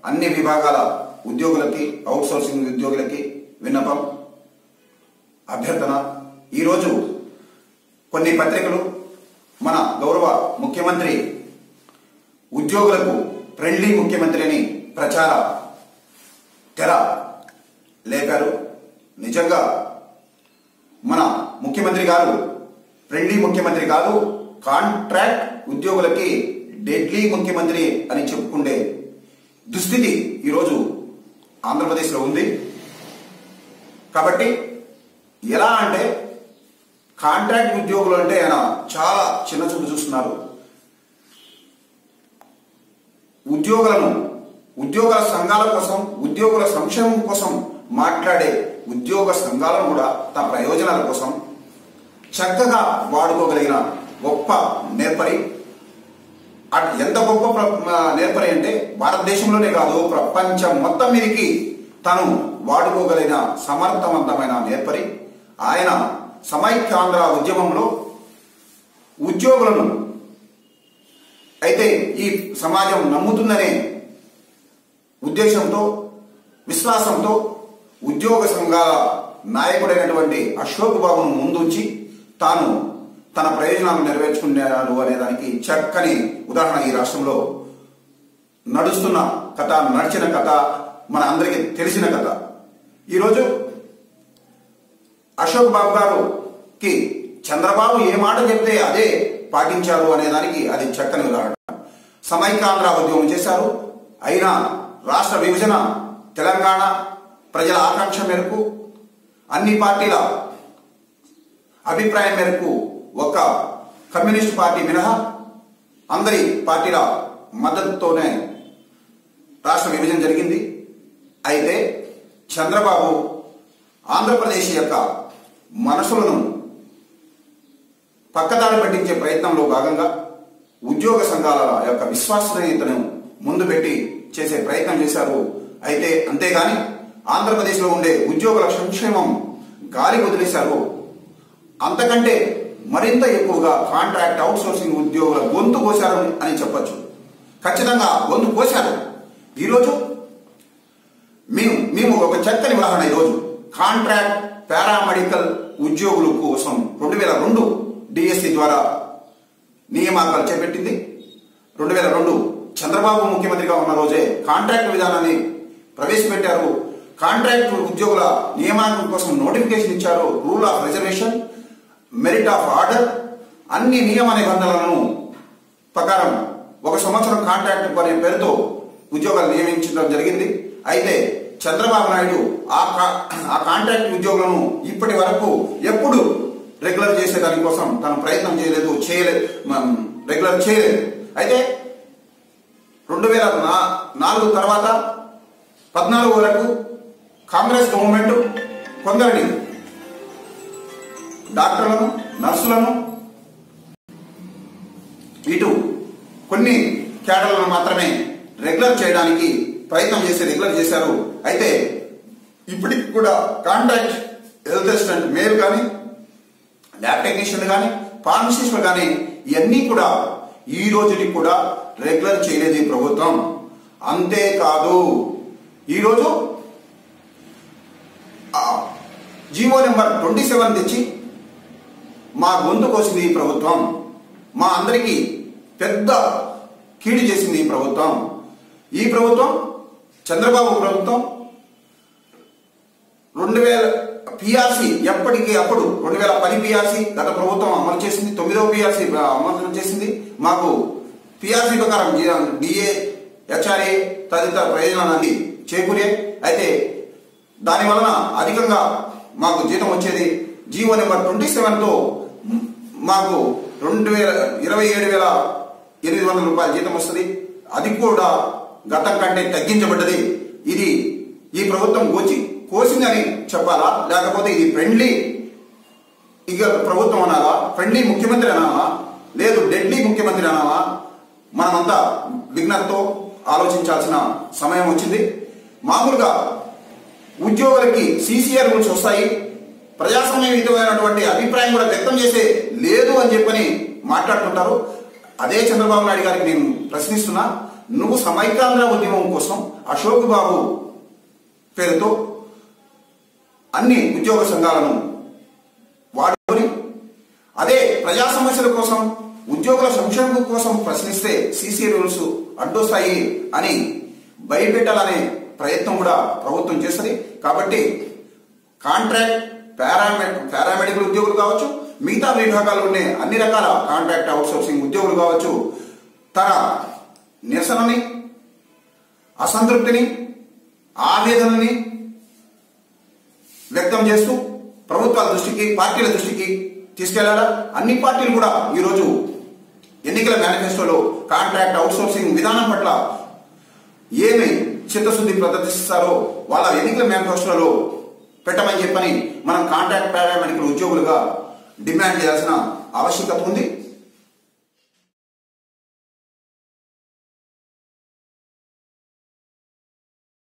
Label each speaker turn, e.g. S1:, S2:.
S1: అన్ని విభాగాల ఉద్యోగులకి, అవుట్ సోర్సింగ్ ఉద్యోగులకి విన్నపం, అభ్యర్థన. ఈరోజు కొన్ని పత్రికలు మన గౌరవ ముఖ్యమంత్రి ఉద్యోగులకు ఫ్రెండ్లీ ముఖ్యమంత్రి అని ప్రచార తెర లేపారు. నిజంగా మన ముఖ్యమంత్రి గారు ఫ్రెండ్లీ ముఖ్యమంత్రి కాదు, కాంట్రాక్ట్ ఉద్యోగులకి డెడ్లీ ముఖ్యమంత్రి అని చెప్పుకుండే దుస్థితి ఈరోజు ఆంధ్రప్రదేశ్లో ఉంది. కాబట్టి ఎలా అంటే కాంట్రాక్ట్ ఉద్యోగులు అంటే ఆయన చాలా చిన్న చూపు చూస్తున్నారు. ఉద్యోగుల సంఘాల కోసం, ఉద్యోగుల సంక్షేమం కోసం మాట్లాడే ఉద్యోగ సంఘాలను కూడా తమ ప్రయోజనాల కోసం చక్కగా వాడుకోగలిగిన గొప్ప నేర్పరి. ఎంత గొప్ప నేర్పరి అంటే భారతదేశంలోనే కాదు, ప్రపంచం మొత్తం మీదకి తను వాడుకోగలిగిన సమర్థవంతమైన నేర్పరి. ఆయన సమైక్యాంధ్ర ఉద్యమంలో ఉద్యోగులను అయితే ఈ సమాజం నమ్ముతుందనే ఉద్దేశంతో, విశ్వాసంతో ఉద్యోగ సంఘాల నాయకుడైనటువంటి అశోక్ బాబును ముందుంచి తాను తన ప్రయోజనాలను నెరవేర్చుకున్నాడు అనే దానికి చక్కని ఉదాహరణ ఈ రాష్ట్రంలో నడుస్తున్న కథ, నడిచిన కథ, మన అందరికీ తెలిసిన కథ. ఈరోజు అశోక్ బాబు గారుకి చంద్రబాబు ఏ మాట చెప్తే అదే పాటించారు అనే దానికి అది చక్కని ఉదాహరణ. సమైక్యాంధ్ర ఉద్యమం చేశారు. అయినా రాష్ట్ర విభజన, తెలంగాణ ప్రజల ఆకాంక్ష మేరకు, అన్ని పార్టీల అభిప్రాయం మేరకు ఒక కమ్యూనిస్ట్ పార్టీ మినహా అందరి పార్టీల మద్దతుతోనే రాష్ట్ర విభజన జరిగింది. అయితే చంద్రబాబు ఆంధ్రప్రదేశ్ యొక్క మనసులను పక్కదారి పట్టించే ప్రయత్నంలో భాగంగా ఉద్యోగ సంఘాల యొక్క విశ్వసనీయతను ముందు పెట్టి చేసే ప్రయత్నం చేశారు. అయితే అంతేగాని ఆంధ్రప్రదేశ్లో ఉండే ఉద్యోగుల సంక్షేమం గాలి వదిలేశారు. అంతకంటే మరింత ఎక్కువగా కాంట్రాక్ట్, అవుట్ సోర్సింగ్ ఉద్యోగుల గొంతు కోశారు అని చెప్పొచ్చు. ఖచ్చితంగా గొంతు కోశారు. ఈరోజు మేము ఒక చక్కని ఉదాహరణ. ఈరోజు కాంట్రాక్ట్ పారామెడికల్ ఉద్యోగుల కోసం 2002 డిఎస్సి ద్వారా నియామకాలు చేపట్టింది. 2002 చంద్రబాబు ముఖ్యమంత్రిగా ఉన్న రోజే కాంట్రాక్ట్ విధానాన్ని ప్రవేశపెట్టారు. కాంట్రాక్ట్ ఉద్యోగుల నియామకం కోసం నోటిఫికేషన్ ఇచ్చారు. Rule of reservation, merit of order, అన్ని నియమ నిబంధనలను ప్రకారం 1 సంవత్సరం కాంట్రాక్ట్ అనే పేరుతో ఉద్యోగాలు నియమించడం జరిగింది. అయితే చంద్రబాబు నాయుడు ఆ కాంట్రాక్ట్ ఉద్యోగులను ఇప్పటి వరకు ఎప్పుడు రెగ్యులర్ చేసే దానికోసం తను ప్రయత్నం చేయలేదు, రెగ్యులర్ చేయలేదు. అయితే 2004 తర్వాత 14 వరకు కాంగ్రెస్ గవర్నమెంట్ కొందరిని డాక్టర్లను, నర్సులను, ఇటు కొన్ని క్యాడర్లను మాత్రమే రెగ్యులర్ చేయడానికి ప్రయత్నం రెగ్యులర్ చేశారు. అయితే ఇప్పటికి కూడా కాంట్రాక్ట్ హెల్త్ అసిస్టెంట్ మేల్ కానీ, ల్యాబ్ టెక్నీషియన్ కానీ, ఫార్మసిస్టులు కానీ ఇవన్నీ కూడా ఈ రోజుకి కూడా రెగ్యులర్ చేయలేదు ఈ ప్రభుత్వం. అంతేకాదు ఈరోజు జీవో నెంబర్ 27 తెచ్చి మా గొంతు కోసింది ఈ ప్రభుత్వం. మా అందరికీ పెద్ద కీడు చేసింది ఈ ప్రభుత్వం. ఈ ప్రభుత్వం చంద్రబాబు ప్రభుత్వం 2000 పిఆర్సీ ఎప్పటికీ అప్పుడు 2010 పిఆర్సీ గత ప్రభుత్వం అమలు చేసింది. 9వ పిఆర్సీ అమలు చేసింది. మాకు పిఆర్సీ ప్రకారం డిఏ, హెచ్ఆర్ఏ తదితర ప్రయోజనాన్ని చేకూరే. అయితే దాని వలన అధికంగా మాకు జీతం వచ్చేది. జీవో నెంబర్ 27తో మాకు 27,800 రూపాయల జీతం వస్తుంది. అది కూడా గతం కంటే తగ్గించబడ్డది. ఇది ఈ ప్రభుత్వం కోసిందని చెప్పాలా, లేకపోతే ఇది ఫ్రెండ్లీ ప్రభుత్వం అనాలా, ఫ్రెండ్లీ ముఖ్యమంత్రి అనాలా, లేదు డెడ్లీ ముఖ్యమంత్రి అనాలా? మనమంతా విఘ్నతతో ఆలోచించాల్సిన సమయం వచ్చింది. మామూలుగా ఉద్యోగులకి సిసిఆర్ రూల్స్ వస్తాయి, ప్రజాస్వామ్యయుతమైనటువంటి అభిప్రాయం కూడా వ్యక్తం చేసే లేదు అని చెప్పని మాట్లాడుతుంటారు. అదే చంద్రబాబు నాయుడు గారికి నేను ప్రశ్నిస్తున్నా, నువ్వు సమైక్యాంధ్ర ఉద్యమం కోసం అశోక్ బాబు పేరుతో అన్ని ఉద్యోగ సంఘాలను వాడుకొని అదే ప్రజా సమస్యల కోసం ఉద్యోగుల సంక్షేమం కోసం ప్రశ్నిస్తే సీసీ రూల్స్ అడ్డొస్తాయి అని భయపెట్టాలనే ప్రయత్నం కూడా ప్రభుత్వం చేస్తుంది. కాబట్టి కాంట్రాక్ట్ పారామెడికల్ ఉద్యోగులు కావచ్చు, మిగతా విభాగాల్లో ఉండే అన్ని రకాల కాంట్రాక్ట్ అవుట్సోర్సింగ్ ఉద్యోగులు కావచ్చు తన నిరసనని, అసంతృప్తిని, ఆవేదనని వ్యక్తం చేస్తూ ప్రభుత్వాల దృష్టికి, పార్టీల దృష్టికి తీసుకెళ్లాలా. అన్ని పార్టీలు కూడా ఈరోజు ఎన్నికల మేనిఫెస్టోలో కాంట్రాక్ట్ అవుట్సోర్సింగ్ విధానం పట్ల ఏమి చిత్తశుద్ధి ప్రదర్శిస్తారో వాళ్ళ ఎన్నికల మేనిఫెస్టోలో పెట్టమని చెప్పని మనం కాంట్రాక్ట్ పారామెడికల్ ఉద్యోగులుగా డిమాండ్ చేయాల్సిన ఆవశ్యకత ఉంది.